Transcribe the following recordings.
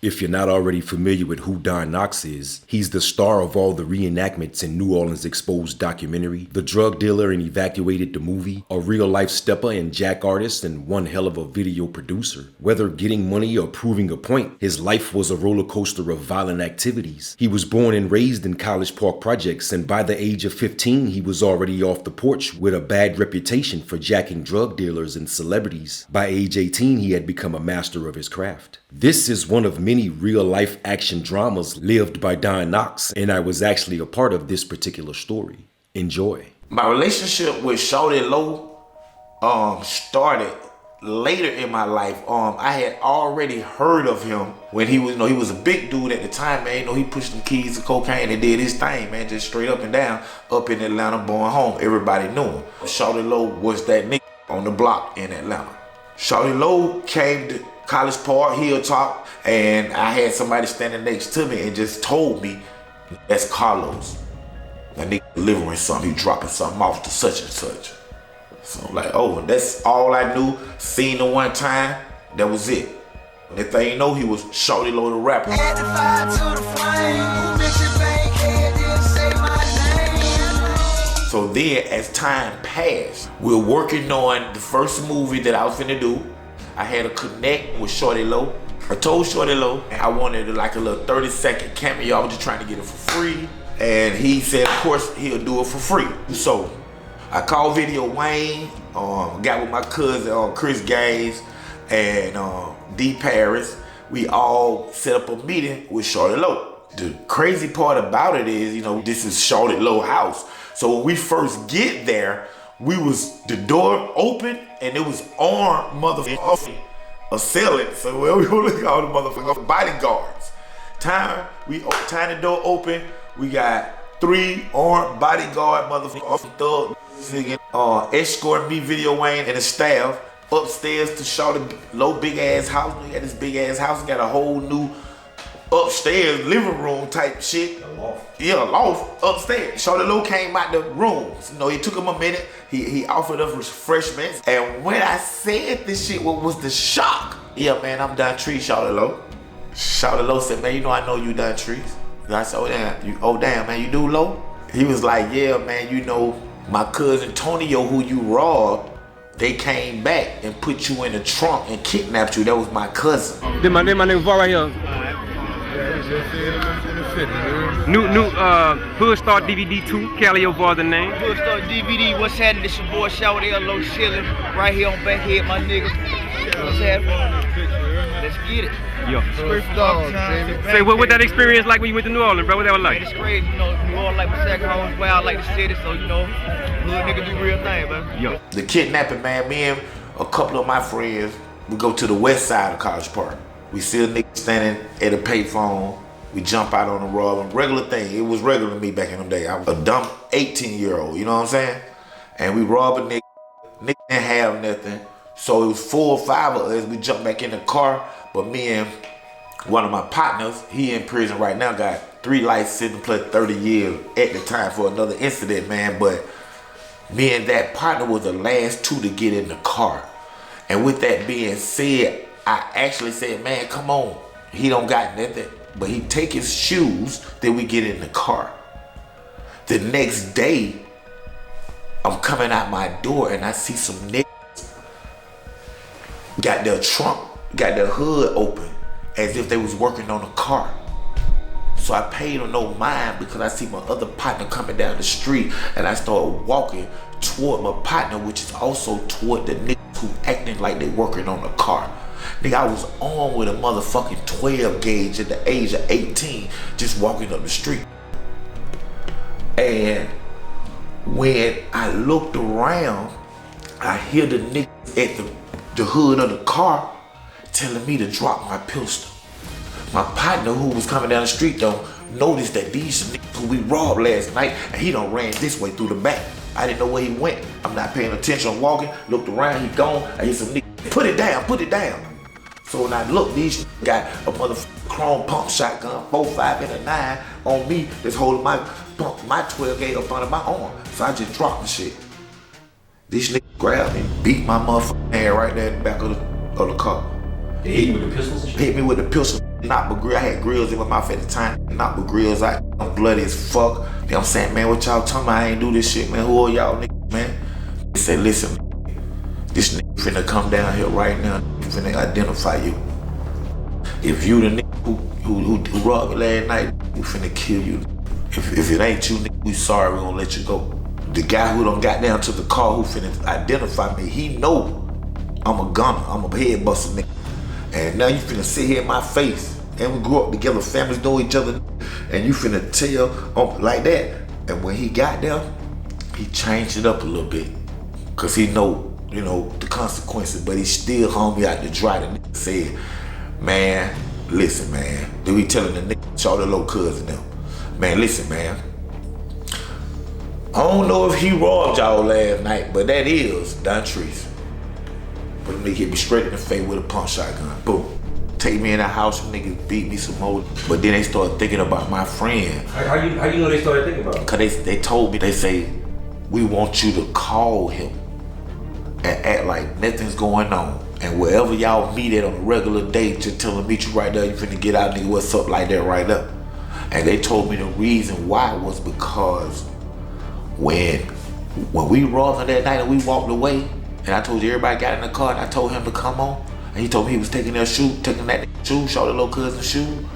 If you're not already familiar with who Don Knox is, he's the star of all the reenactments in New Orleans Exposed documentary, the drug dealer in Evacuated the movie, a real-life stepper and jack artist, and one hell of a video producer. Whether getting money or proving a point, his life was a roller coaster of violent activities. He was born and raised in College Park projects, and by the age of 15, he was already off the porch with a bad reputation for jacking drug dealers and celebrities. By age 18, he had become a master of his craft. This is one of many real-life action dramas lived by Don Knox, and I was actually a part of this particular story. Enjoy. My relationship with Shawty Lo started later in my life. I had already heard of him when he was, he was a big dude at the time, man. He pushed them keys to cocaine and did his thing, man, just straight up and down, up in Atlanta, born home. Everybody knew him. Shawty Lo was that nigga on the block in Atlanta. Shawty Lo came to College Park, Hilltop, and I had somebody standing next to me and just told me, that's Carlos. That nigga delivering something, he dropping something off to such and such. So I'm like, oh, that's all I knew. Seen him one time, that was it. If they ain't know, he was Shawty Lo the rapper. So then, as time passed, we're working on the first movie that I was finna do. I had a connect with Shawty Lo. I told Shawty Lo I wanted like a little 30-second cameo. I was just trying to get it for free. And he said, of course, he'll do it for free. So I called Video Wayne, got with my cousin, Chris Gaines, and D Paris. We all set up a meeting with Shawty Lo. The crazy part about it is, this is Shawty Lo house. So when we first get there, the door open and it was armed motherfucking assailant. So we look at all the motherfucking bodyguards. Time the door open, we got 3 armed bodyguard motherfucking thugs escorting me, Video Wayne, and the staff upstairs to Shawty Lo big ass house. We had this big ass house, got a whole new upstairs living room type shit. A loft. Yeah, a loft upstairs. Shawty Lo came out the rooms. It took him a minute. He offered us refreshments. And when I said this shit, what was the shock? Yeah, man, I'm Don Trees, Shawty Lo. Shawty Lo said, man, I know you Don Trees. I said, oh damn, man, you do Lo? He was like, yeah, man, my cousin Tonio, who you robbed, they came back and put you in the trunk and kidnapped you. That was my cousin. Then my nigga right here. New Hood Star DVD 2, Calio for the name. Hood Star DVD, what's happening? This your boy Shawty Lo chillin' right here on Backhead, my nigga. What's happening? Let's get it. Yeah. Straight from Dogtown. Say, what that experience like when you went to New Orleans, bro? What that was like? Man, it's crazy, New Orleans like Massac Homes, wild like the city, so hood nigga do real thing, man. Yeah. The kidnapping, man, me and a couple of my friends, we go to the west side of College Park. We see a nigga standing at a payphone. We jump out on the rob. Regular thing. It was regular to me back in them days. I was a dumb 18-year-old, you know what I'm saying? And we rob a nigga. Nigga didn't have nothing. So it was 4 or 5 of us. We jumped back in the car. But me and one of my partners, he in prison right now, got 3 life sentence plus 30 years at the time for another incident, man. But me and that partner was the last 2 to get in the car. And with that being said, I actually said, man, come on. He don't got nothing. But he take his shoes, then we get in the car. The next day, I'm coming out my door and I see some niggas got their trunk, got their hood open as if they was working on a car. So I paid them no mind because I see my other partner coming down the street and I start walking toward my partner, which is also toward the niggas who acting like they working on a car. Nigga, I was on with a motherfucking 12 gauge at the age of 18, just walking up the street. And when I looked around, I hear the niggas at the hood of the car telling me to drop my pistol. My partner who was coming down the street though, noticed that these niggas who we robbed last night, and he done ran this way through the back. I didn't know where he went. I'm not paying attention, I'm walking, looked around, he gone. I hear some niggas, put it down, put it down. So when I look, these got a motherfucking chrome pump shotgun, 4.5 and a 9 on me that's holding my 12 gauge up under my arm. So I just dropped the shit. These niggas grabbed me, beat my motherfucking hand right there in the back of the car. They hit you with the pistols and shit? Hit me with the pistol. knocked my grill. I had grills in my mouth at the time. Knocked my grills out. I'm bloody as fuck. You know what I'm saying, man, what y'all talking about? I ain't do this shit, man. Who are y'all niggas, man? They said, listen, this nigga finna come down here right now. He finna identify you. If you the nigga who robbed me last night, we finna kill you. If it ain't you, nigga, we sorry, we gonna let you go. The guy who done got down to the car who finna identify me, he know I'm a gunner, I'm a head buster nigga. And now you finna sit here in my face, and we grew up together, families know each other, and you finna tell like that. And when he got there, he changed it up a little bit, cause he know, you know, the consequences, but he still hung me out to dry. The nigga said, man, listen, man. Then we telling the nigga, Shawty Lo cousin them, man, listen, man. I don't know if he robbed y'all last night, but that is Don Knox. But them niggas hit me straight in the face with a pump shotgun. Boom. Take me in the house, and niggas beat me some more. But then they started thinking about my friend. How you know they started thinking about it? Cause they told me, they say, we want you to call him and act like nothing's going on. And wherever y'all meet at on a regular day, just tell him meet you right there, you finna get out, nigga, what's up, like that right up. And they told me the reason why was because when we robbed him that night and we walked away, and I told you everybody got in the car, and I told him to come on, and he told me he was taking that shoe, Shawty Lo cousin's shoe.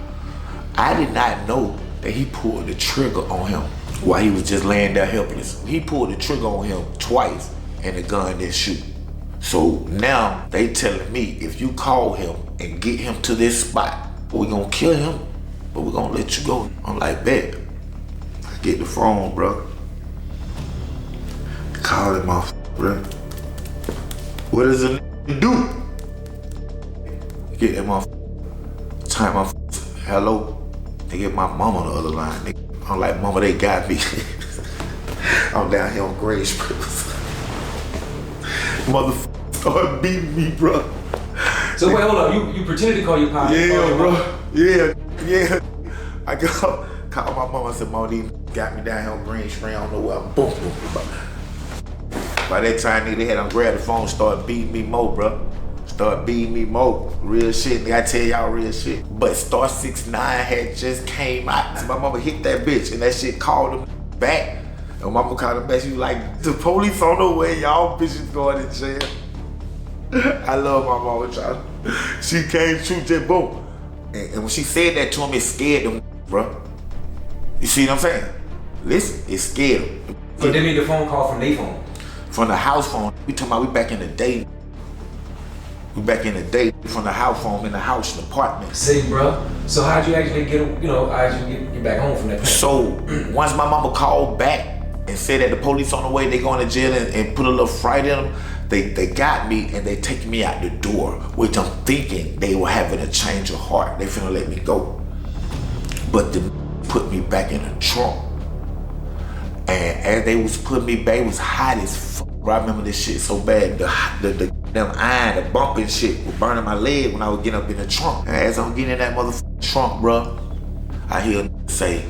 I did not know that he pulled the trigger on him while he was just laying there helpless. He pulled the trigger on him twice, and the gun didn't shoot. So now they telling me, if you call him and get him to this spot, we gonna kill him, but we gonna let you go. I'm like, bet. I get the phone, bro. Call him off, bro. What does a nigga do? Get him off. Time off. Hello. They get my mama on the other line. Nigga. I'm like, mama, they got me. I'm down here on Gray Springs. Motherfucker started beating me, bro. So wait, hold up. You pretended to call your pops? Yeah, bro. Yeah. I called my mama and said, Mama, these got me down here on Green Spring. I don't know where I'm boom. By that time, nigga, they had grabbed the phone, started beating me more, bro. Started beating me more. Real shit, nigga, I tell y'all real shit. But Star 69 had just came out. So my mama hit that bitch, and that shit called him back. And mama called him back, she was like, the police on the way, y'all bitches going to jail. I love my mama, child. She came true, just boom. And when she said that to him, it scared him, bro. You see what I'm saying? Listen, it scared him. So they made the phone call from their phone? From the house phone. We talking about we back in the day. We back in the day from the house phone in the house, in the apartment. See, bro. So how'd you actually get, get back home from that place? So once my mama called back and said that the police on the way, they going to jail and put a little fright in them, they got me and they take me out the door, which I'm thinking they were having a change of heart. They finna let me go. But they put me back in the trunk. And as they was putting me back, it was hot as fuck. I remember this shit so bad. The damn iron, the bumping shit was burning my leg when I was getting up in the trunk. And as I'm getting in that motherfucking trunk, bro, I hear say,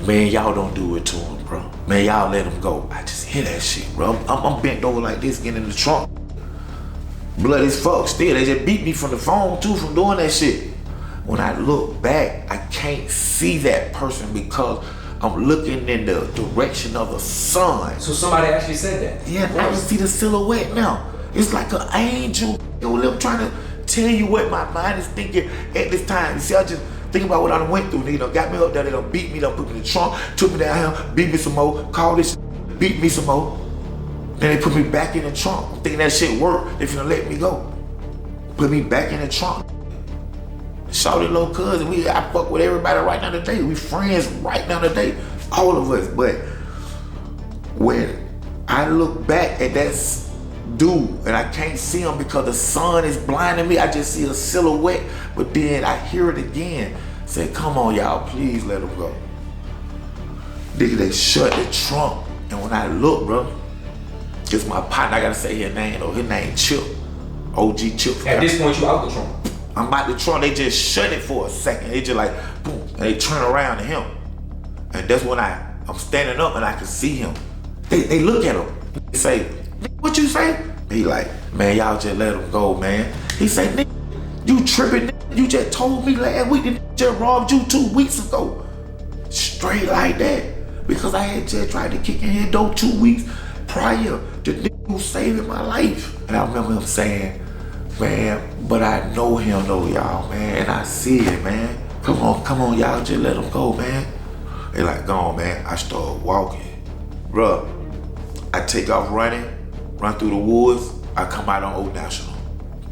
man, y'all don't do it to him, bro. Man, y'all let him go. I just hear that shit, bro. I'm bent over like this, getting in the trunk. Blood as fuck still. They just beat me from the phone too, from doing that shit. When I look back, I can't see that person because I'm looking in the direction of the sun. So somebody actually said that? Yeah, I can see the silhouette now. It's like an angel. I'm trying to tell you what my mind is thinking at this time. You see, I just think about what I done went through. They done got me up there, they done beat me, done put me in the trunk, took me down here, beat me some more, called this shit, beat me some more. Then they put me back in the trunk. I'm thinking that shit worked. They finna let me go. Put me back in the trunk. Shawty Lo cousin, I fuck with everybody right now today. We friends right now today, all of us. But when I look back at that dude and I can't see him because the sun is blinding me, I just see a silhouette. But then I hear it again. Say, come on y'all, please let him go. Nigga, they shut the trunk. And when I look, bro, it's my partner, I gotta say his name though. His name Chip, OG Chip. At this point, you out the trunk. I'm out the trunk, they just shut it for a second. They just like, boom, and they turn around to him. And that's when I'm standing up and I can see him. They look at him. They say, what you say? He like, man, y'all just let him go, man. He say, nigga, You tripping, nigga. You just told me last week that just robbed you 2 weeks ago. Straight like that. Because I had just tried to kick in here though 2 weeks prior. The nigga who saving my life. And I remember him saying, man, but I know him though, y'all, man. And I see it, man. Come on, y'all, just let him go, man. They like, go on, man. I start walking. Bruh, I take off running, run through the woods, I come out on Old National.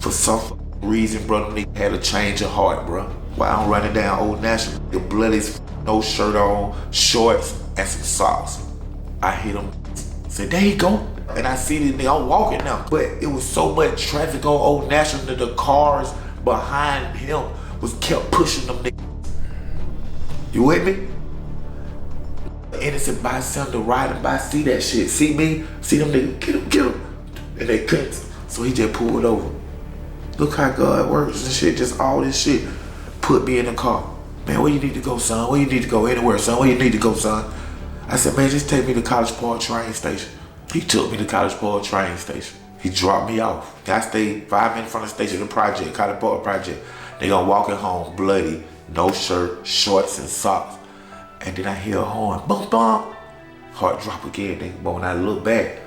For some reason, bro, them niggas had a change of heart, bro. While I'm running down Old National, the bloody, no shirt on, shorts, and some socks. I hit him, said, there you go. And I see this nigga, I'm walking now. But it was so much traffic on Old National that the cars behind him kept pushing them niggas. You with me? Innocent bystander riding by, see that shit, see me, see them niggas, get him. And they couldn't, so he just pulled over. Look how God works and shit, just all this shit put me in the car. Man, where you need to go, son? Where you need to go? Anywhere, son. Where you need to go, son? I said, man, just take me to College Park train station. He took me to College Park train station. He dropped me off. I stayed 5 minutes from the station, the project, College Park project. They gonna walk it home, bloody, no shirt, shorts, and socks. And then I hear a horn, bump, bump. Heart drop again, but when I look back,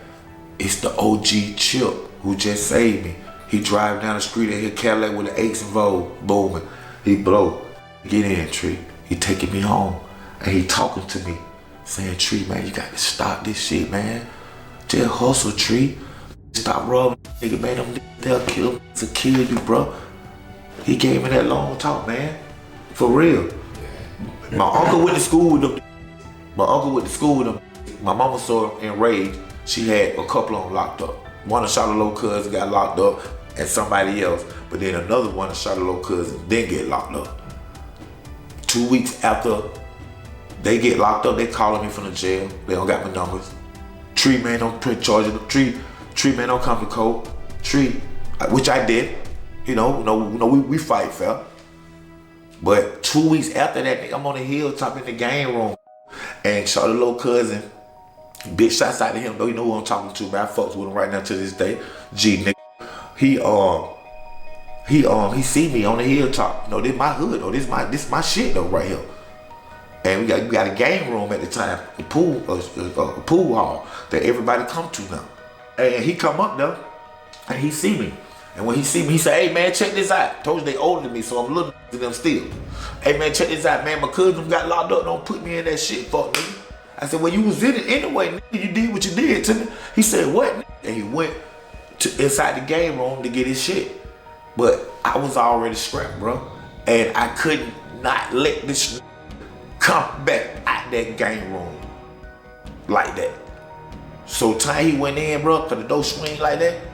it's the OG Chip who just saved me. He drive down the street and hear Cadillac with an 8 Volt booming. He blow, get in, Tree. He taking me home and he talking to me, saying, Tree, man, you got to stop this shit, man. Just hustle, Tree. Stop robbing, nigga, man. Them niggas, they'll kill you, bro. He gave me that long talk, man. For real. My uncle went to school with them. My mama so enraged, she had a couple of them locked up. One of Shawty Lo cousin got locked up and somebody else. But then another one of Shawty Lo cousin didn't get locked up. 2 weeks after they get locked up, they calling me from the jail. They don't got my numbers. Tree, man, don't print charges. Tree, man, don't come to court. Tree, which I did. You know, we fight fair. But 2 weeks after that, nigga, I'm on the hilltop in the game room. And Shawty Lo cousin, big shots out to him, though you know who I'm talking to, man. I fucks with him right now to this day. G, nigga. He see me on the hilltop. You know, this my hood, though. This my shit, though, right here. And we got a game room at the time, a pool hall that everybody come to now. And he come up there, and he see me. And when he see me, he say, hey, man, check this out. Told you they older than me, so I'm little to them still. Hey, man, check this out, man. My cousin got locked up. Don't put me in that shit, fuck, nigga. I said, well, you was in it anyway, nigga. You did what you did to me. He said, what, nigga? And he went inside the game room to get his shit. But I was already strapped, bro. And I couldn't not let this come back out that game room like that. So time he went in, bro, cause the door swing like that.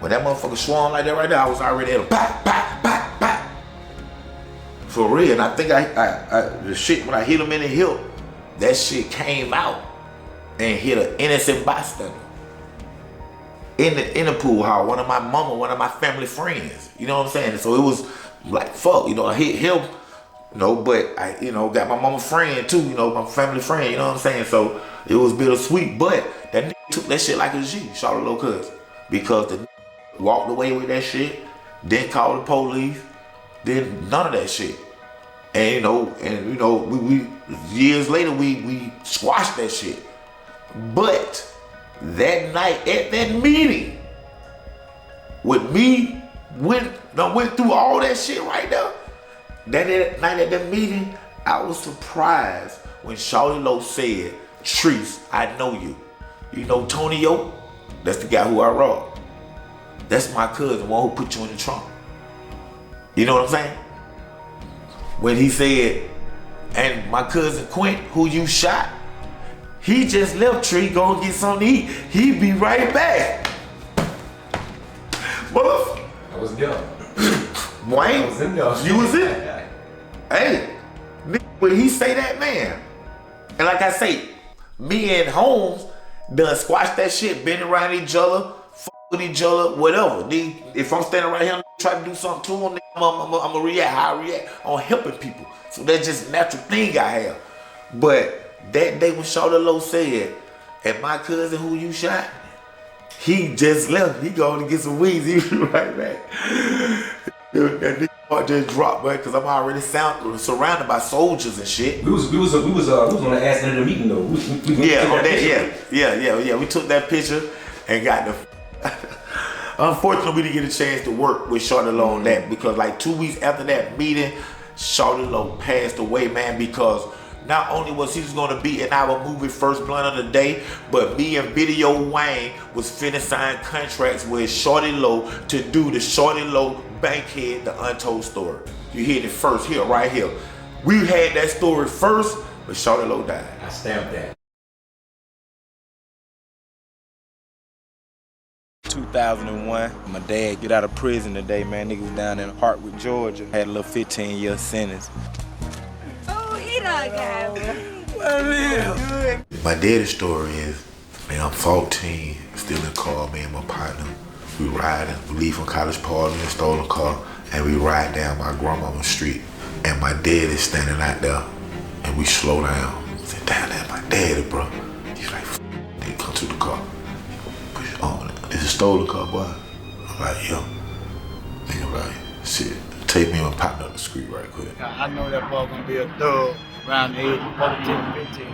When that motherfucker swung like that right there, I was already at a bop, bop, bop, bop. For real, and I think the shit, when I hit him in the hip, that shit came out and hit an innocent bystander. In the pool hall, one of my family friends. You know what I'm saying? So it was like, fuck, you know, I hit him, you know, but I, you know, got my mama friend too, you know, my family friend, you know what I'm saying? So it was bittersweet, but that nigga took that shit like a G, Shawty Lo cousin. Because the walked away with that shit, didn't call the police, did none of that shit. And you know, we years later we squashed that shit. But that night at that meeting, with me went through all that shit right there. That night at that meeting, I was surprised when Shawty Lo said, Treese, I know you. You know Tony Yo? That's the guy who I robbed. That's my cousin, one who put you in the trunk. You know what I'm saying? When he said, and my cousin Quint, who you shot, he just left Tree, go and get something to eat. He be right back. Motherfucker. I was young. Wayne, I was in there. you was in. Hey, when he say that, man, and like I say, me and Holmes done squash that shit, been around each other, with each other, whatever. If I'm standing right here, try to do something to him, I'm gonna react how I react on helping people. So that's just a natural thing I have. But that day when Shawty Lo said, and my cousin who you shot, he just left. He going to get some weeds. He was right back. That nigga just dropped, man, because I'm already surrounded by soldiers and shit. We was on the ass end of the meeting though. Yeah. We took that picture and got the. Unfortunately, we didn't get a chance to work with Shawty Lo on that because like 2 weeks after that meeting, Shawty Lo passed away, man, because not only was he going to be in our movie First Blunt of the Day, but me and Video Wayne was finna sign contracts with Shawty Lo to do the Shawty Lo Bankhead, the Untold Story. You hear it first here, right here. We had that story first, but Shawty Lo died. I stamped that. 2001, my dad get out of prison today, man. Nigga was down in Hartwood, Georgia. Had a little 15-year sentence. Oh, he done got me. My daddy's story is, man, I'm 14, still in the car, me and my partner. We riding, we leave from College Park in a stolen car, and we ride down my grandmama's street. And my dad is standing out there, and we slow down. I said, damn, that's my daddy, bro. He's like, they come to the car. Push it on. It's a stolen car, boy. I'm like, yo. Nigga, like, shit, take me and my partner up the street right quick. I know that boy gonna be a thug around the age of 14, 15.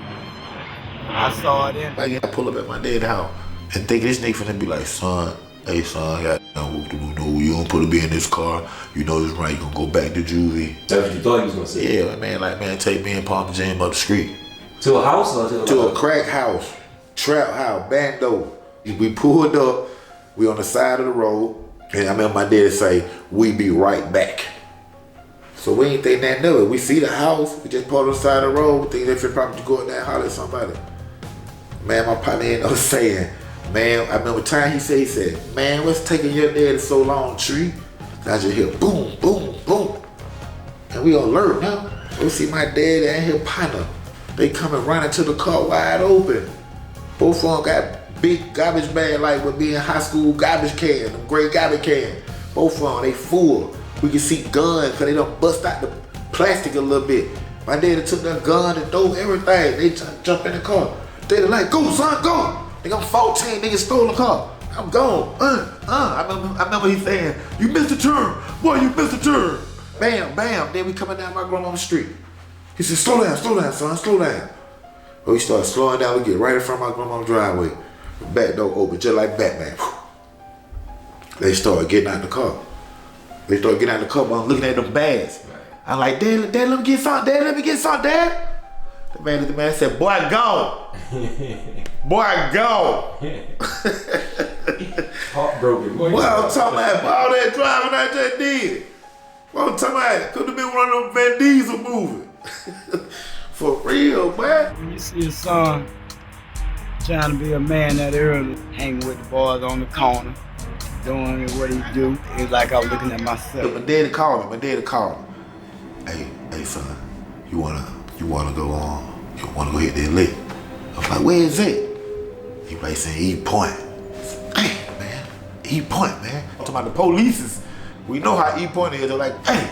I saw it in. I pull up at my dad's house and think this nigga finna be like, son, hey son, you don't put a be in this car. You know this right, you gonna go back to juvie. That's what you thought he was gonna say? Yeah, man, like, man, take me and Palm Jam up the street. To a house or to a crack house, trap house, bando. We pulled up, we on the side of the road, and I remember my dad say, we be right back. So we ain't think nothing of it. We see the house, we just pulled on the side of the road, think they probably go in there and holler at somebody. Man, my partner ended up saying, man, I remember time he said, man, what's taking your daddy so long, tree? And I just hear boom, boom, boom. And we alert now. We see my dad and his partner. They coming running to the car wide open. Both of them got big garbage bag like would be in high school garbage can, them gray garbage can. Both of them, they full. We can see guns, cause they done bust out the plastic a little bit. My daddy took that gun and threw everything. They jump in the car. They like, go son, go. Nigga, I'm 14, nigga stole the car. I'm gone. I remember he saying, you missed the turn. Boy, you missed the turn. Bam, bam. Then we coming down my grandma's street. He said, slow down, son, slow down. But we start slowing down, we get right in front of my grandma's driveway. The back door open, just like Batman. They start getting out the car. But I'm looking at them bags. I'm like, Dad, let me get some, Dad, let me get some, Dad. The man said, boy, go. Boy, go. Heartbroken. What I'm talking about, all that driving I just did. What I'm talking about, could have been one of them Van Diesel movies. For real, man. When you see a son trying to be a man that early, hanging with the boys on the corner, doing what he do, it's like I was looking at myself. My daddy called me. Hey, son, you wanna go on? You wanna go hit that lick? I was like, where is it? He like saying East Point. Hey, man, East Point, man. I'm talking about the police. We know how East Point is. They're like, hey,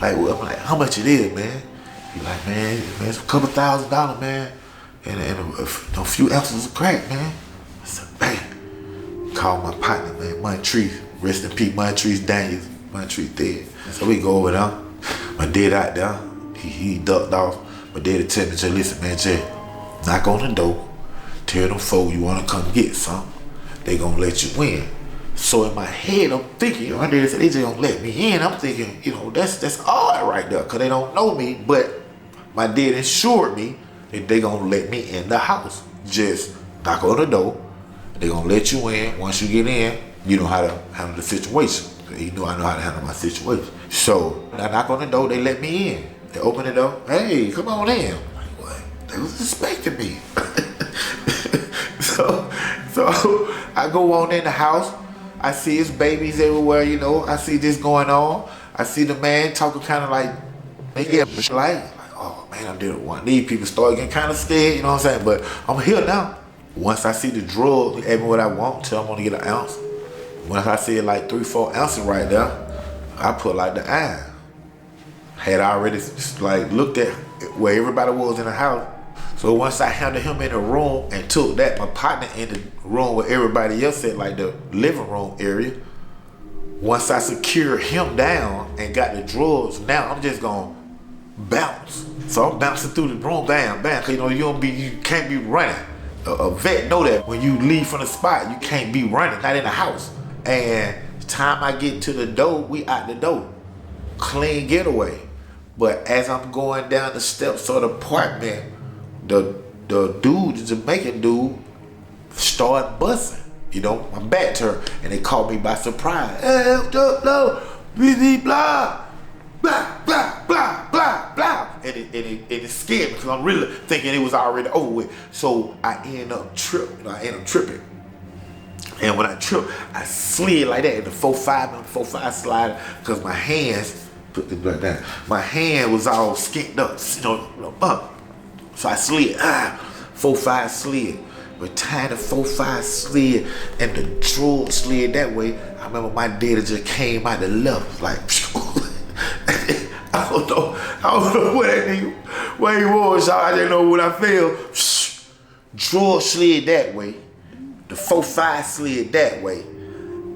well, I'm like, how much it is, man? He like, man, it's a couple $1,000, man, and a few ounces of crack, man. I said, bam. Call my partner, man, Montrese. Rest in peace, Montrese Daniels. Montrese dead. So we go over there. My dad out there, he ducked off. My daddy tell me, say, listen, man, Jay, knock on the door. Tell them folk you wanna come get something. They gonna let you in. So in my head, I'm thinking, my daddy said, they just gonna let me in. I'm thinking, that's odd right there, cause they don't know me, but my dad assured me that they gonna let me in the house. Just knock on the door. They gonna let you in. Once you get in, you know how to handle the situation. You know I know how to handle my situation. So I knock on the door, they let me in. They open the door, hey, come on in. I'm like, what? They was expecting me. so I go on in the house. I see his babies everywhere, I see this going on. I see the man talking kind of like, oh man, I didn't want these people start getting kind of scared, you know what I'm saying? But I'm here now. Once I see the drug, they ask me what I want, tell them I want to get an ounce. Once I see it like 3-4 ounces right there, I put like the iron. Had already like looked at where everybody was in the house. So once I handed him in the room and took that, my partner in the room where everybody else at, like the living room area, Once I secured him down and got the drugs, now I'm just gonna bounce. So I'm bouncing through the room, bam, bam, cause you can't be running. A vet know that when you leave from the spot, you can't be running, not in the house. And time I get to the door, we out the door. Clean getaway. But as I'm going down the steps of the apartment, the dude, the Jamaican dude, started busting. My back turned, and they caught me by surprise. Hey, no, blah, blah, blah, blah, blah, blah. And it scared me because I'm really thinking it was already over with. So I end up tripping. And when I tripped, I slid like that in the 4-5 slide because my hands, put this back down, my hand was all skinned up, So I slid, 4-5 slid. But time the 4-5 slid and the drug slid that way, I remember my daddy just came out the left, like, I don't know where he was, I didn't know what I felt. Drug slid that way, the 4-5 slid that way.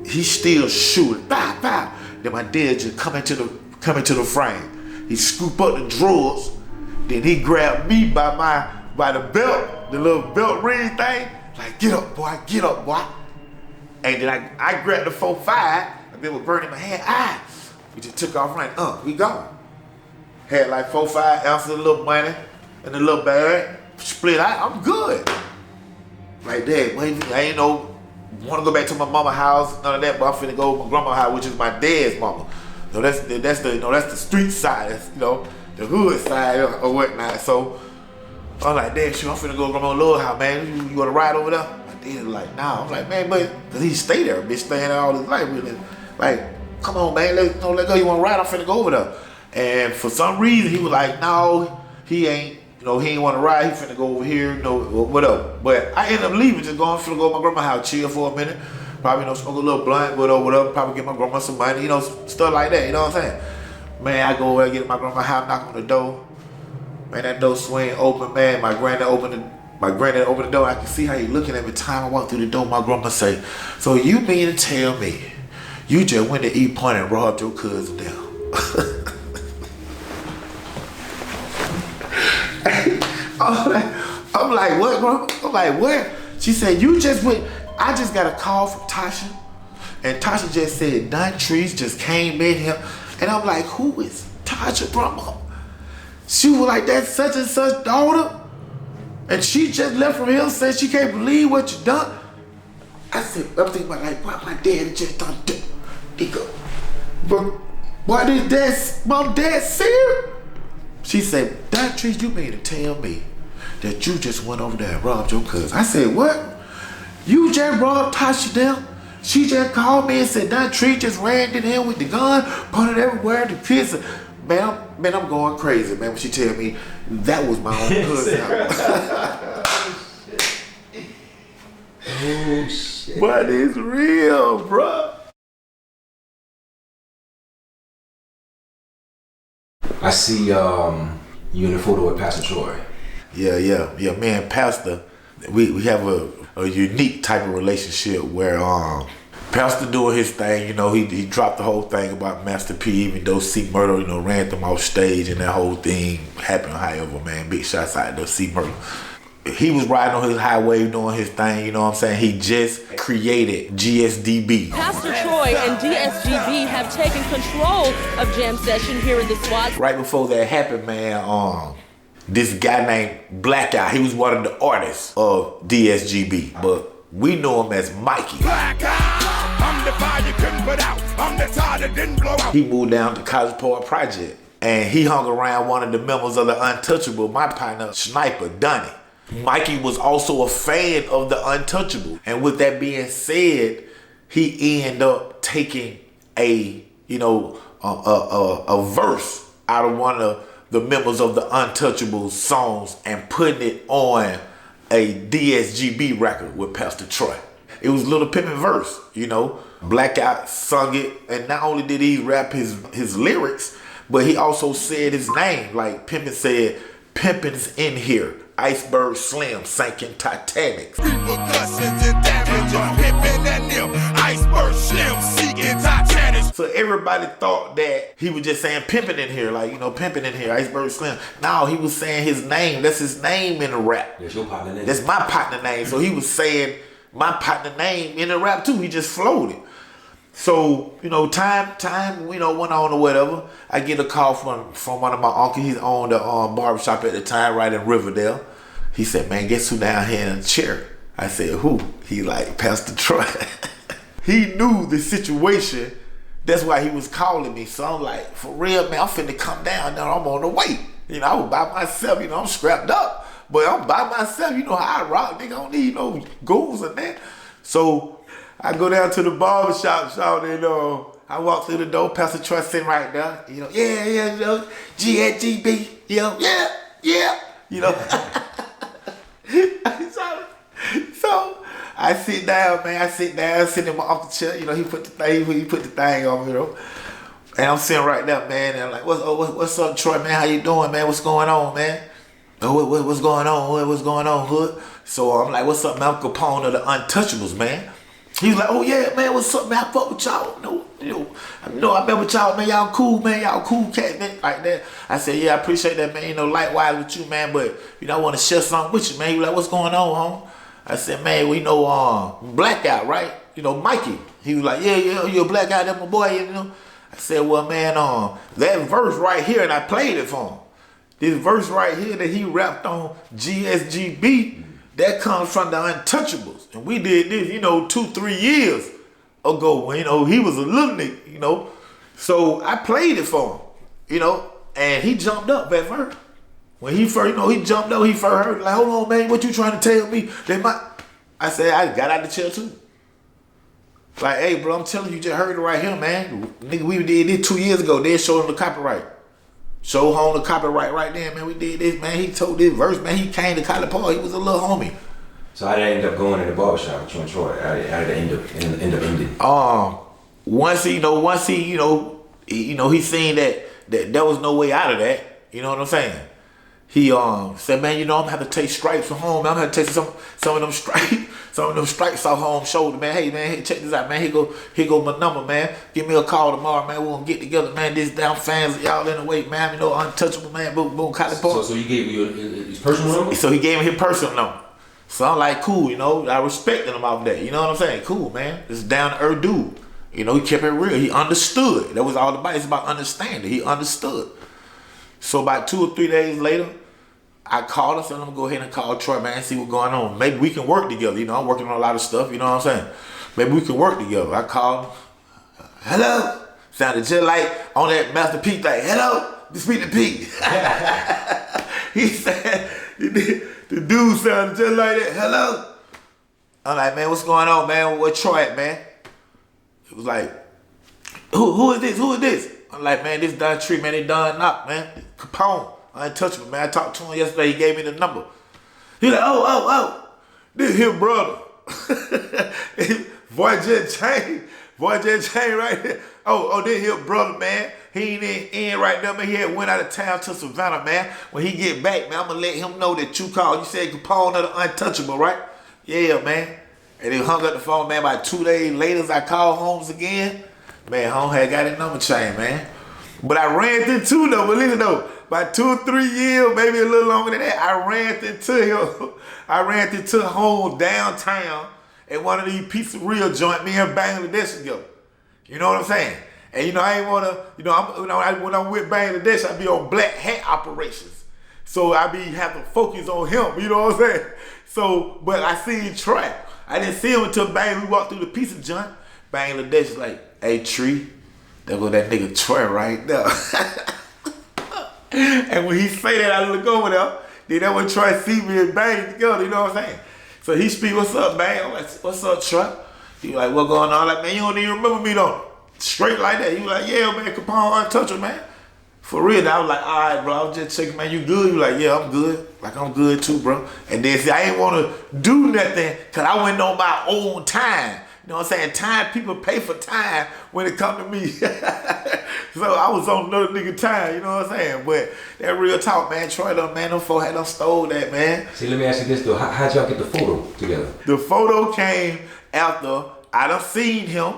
He still shooting, pow, pow. Then my dad just come into the frame. He scoop up the drugs, then he grabbed me by the belt, the little belt ring thing, like, get up, boy. And then I grabbed the 4-5, and it was burning my hand. We just took off running, we gone. Had like 4-5 ounces of little money in the little bag, split out, I'm good. Like that, I ain't want to go back to my mama's house, none of that, but I'm finna go to my grandma's house, which is my dad's mama. That's the street side, that's, the hood side or whatnot. So I'm like, damn, I'm finna go to grandma's little house, man. You wanna ride over there? My dad was like, nah. I'm like, man, but cause he stay there, bitch, staying there all his life with it. Like, come on, man, let go. You wanna ride? I'm finna go over there. And for some reason, he was like, no, he ain't. He ain't want to ride. He finna go over here, whatever. But I ended up leaving, just going, finna go to my grandma's house, chill for a minute. Probably, smoke a little blunt, whatever. Probably get my grandma some money, stuff like that. You know what I'm saying? Man, I go over there, get to my grandma's house, knock on the door. Man, that door swing open, man. My granddad opened the door. I can see how he looking every time I walk through the door. My grandma say, so you mean to tell me you just went to eat point and robbed your cousin down? I'm like, what, bro? I'm like, what? She said, you just went. I just got a call from Tasha, and Tasha just said Don Trees just came in here, and I'm like, who is Tasha, grandma? She was like, that's such and such daughter, and she just left from here, said she can't believe what you done. I said, I'm thinking about like, what my daddy just done do? He go, but what is that? Mom, dad see her? She said, Don Trees, you mean to tell me that you just went over there and robbed your cousin? I said, what? You just robbed Tasha down? She just called me and said, Don Trees just ran in here with the gun, put it everywhere, the kids. Man, I'm going crazy, man, when she tell me that was my own cousin. Oh, shit. But it's real, bro. I see you in a photo with Pastor Troy. Yeah, man, Pastor, we have a unique type of relationship where Pastor doing his thing, he dropped the whole thing about Master P, even though C Murder, ran them off stage and that whole thing happened. However, man, big shots out to C Murder. He was riding on his highway doing his thing, you know what I'm saying? He just created GSDB. Pastor Troy and DSGB have taken control of Jam Session here in the SWAT. Right before that happened, man, this guy named Blackout, he was one of the artists of DSGB, but we know him as Mikey. Blackout, I'm the fire you couldn't put out, I'm the tar that didn't blow out. He moved down to College Park Project, and he hung around one of the members of the Untouchable, my partner, Sniper, Donnie. Mikey was also a fan of the Untouchable, and with that being said, he ended up taking a verse out of one of the members of the Untouchable songs and putting it on a DSGB record with Pastor Troy. It was Little Pimpin' verse, Blackout sung it, and not only did he rap his lyrics, but he also said his name. Like Pimpin' said, Pimpin's in here. Iceberg Slim sinking Titanic. Repercussions and damages, Pimpin' and them. Iceberg Slim sinking Titanic. So everybody thought that he was just saying pimping in here, like, you know, pimping in here, Iceberg Slim. No, he was saying his name. That's his name in the rap. That's your partner name. That's my partner name. So he was saying my partner name in the rap too. He just floated. So, you know, time, you know, went on or whatever. I get a call from one of my uncles. He's owned a barbershop at the time right in Riverdale. He said, man, guess who down here in the chair? I said, who? He like, Pastor Troy. He knew the situation. That's why he was calling me. So I'm like, for real, man, I'm finna come down now. I'm on the way. You know, I was by myself. You know, I'm strapped up. But I'm by myself. You know how I rock. Nigga, I don't need no goons and that. So I go down to the barbershop, and I walk through the door. Pastor Troy sitting right there. You know, you know, GSGB. You know, yeah. You know. So I sit down, man. I sit in my uncle's chair. You know, he put the thing on me, you know. And I'm sitting right there, man. And I'm like, what's up, Troy, man? How you doing, man? What's going on, man? What's going on? What's going on, hood? So I'm like, what's up, man? I'm Capone of the Untouchables, man. He was like, oh yeah, man, what's up, man? I fuck with y'all. I met with y'all, man. Y'all cool, man. Y'all cool cat, man. Like that. I said, yeah, I appreciate that, man. You know, likewise with you, man. But you know, I want to share something with you, man. He was like, what's going on, home? I said, man, we know Blackout, right? You know, Mikey. He was like, yeah, you're a Blackout, that's my boy, you know. I said, well, man, that verse right here, and I played it for him. This verse right here that he rapped on GSGB, that comes from the Untouchables. And we did this, you know, 2-3 years ago when, you know, he was a little nigga, you know. So I played it for him, you know, and he jumped up at first. When he first, you know, he jumped up, he first heard, like, hold on, man, what you trying to tell me? I said, I got out the chair too. Like, hey, bro, I'm telling you, just heard it right here, man. Nigga, we did this 2 years ago. Then showed him the copyright. Showed home the copyright right there, man. We did this, man. He told this verse, man. He came to College Park. He was a little homie. So how did I end up going in the barbershop with you and Troy? How did it end up ending? Once he seen that there was no way out of that. You know what I'm saying? He said, man, you know, I'm gonna have to take stripes from home. I'm gonna have to take some of them stripes off home shoulder, man. Hey, man, hey, check this out, man. Here go my number, man. Give me a call tomorrow, man. We're gonna get together, man. This down fans of y'all in the way, man. You know, Untouchable, man. Boom, College Park. So he gave you his personal number? So he gave me his personal number. So I'm like, cool, you know. I respected him off that. You know what I'm saying? Cool, man. This is down to earth dude. You know, he kept it real. He understood. That was all about. It's about understanding. He understood. So about 2 or 3 days later, I called him, said, I'm gonna go ahead and call Troy, man, and see what's going on. Maybe we can work together. You know, I'm working on a lot of stuff, you know what I'm saying? Maybe we can work together. I called him. Hello? Sounded just like on that Master P thing. Hello? Speak to P. He said, the dude sounded just like that. Hello? I'm like, man, what's going on, man? Where Troy at, man? It was like, who is this? Who is this? I'm like, man, this Don Tree, man, they Don Knox, man. Capone. Untouchable, man. I talked to him yesterday. He gave me the number. He like, oh, this here brother. Boy just changed right there. Oh, this here brother, man. He ain't in right there, man. He had went out of town to Savannah, man. When he get back, man, I'm gonna let him know that you called. You said Capone of the Untouchable, right? Yeah, man. And he hung up the phone, man. About 2 days later, I called Holmes again. Man, Holmes had got his number changed, man. But I ran through two though, but listen though, about 2 or 3 years, maybe a little longer than that, I ran into him. I ran into home downtown at one of these pizzeria joint, me and Bangladesh together. You know what I'm saying? And you know, I ain't wanna, you know, when I'm with Bangladesh, I be on black hat operations. So I be having to focus on him, you know what I'm saying? So, but I seen Troy. I didn't see him until we walked through the pizza joint. Bangladesh is like, hey Tree, there go that nigga Troy right there. And when he say that, I look over there. Then that when Troy see me and Bang together, you know what I'm saying? So he speak, what's up, Bang? I'm like, what's up, Troy? He like, what going on? I'm like, man, you don't even remember me though. Straight like that. He was like, yeah, man, Capone Untouchable, man. For real. I was like, all right, bro, I was just checking, man, you good? He was like, yeah, I'm good. Like, I'm good too, bro. And then see, I ain't want to do nothing because I went on my own time. You know what I'm saying? Time, people pay for time when it come to me. So I was on another nigga time, you know what I'm saying? But that real talk, man, Troy, man, them folk had done stole that, man. See, let me ask you this though. How'd y'all get the photo together? The photo came after I done seen him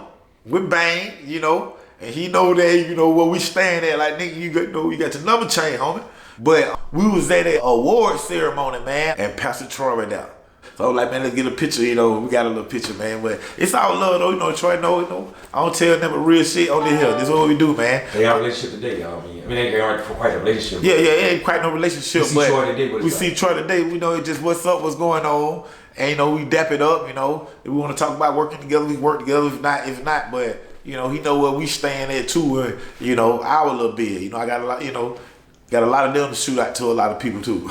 with Bang, you know, And he know that, you know, where we stand at. Like, nigga, you got your number change, homie. But we was at an award ceremony, man, and Pastor Troy went out. So I was like, man, let's get a picture, you know. We got a little picture, man. But it's all love, though. You know, Troy, I don't tell them real shit on this hill. This is what we do, man. They got a relationship today, y'all. I mean, they aren't for quite a relationship. Yeah, it ain't quite no relationship. We see Troy today. We see Troy today. We know just what's up, what's going on. And, you know, we dap it up, you know. If we want to talk about working together, we work together. If not. But, you know, he know where we stand at, too. And, you know, our little bit. You know, I got a lot, you know, got a lot of them to shoot out to a lot of people, too.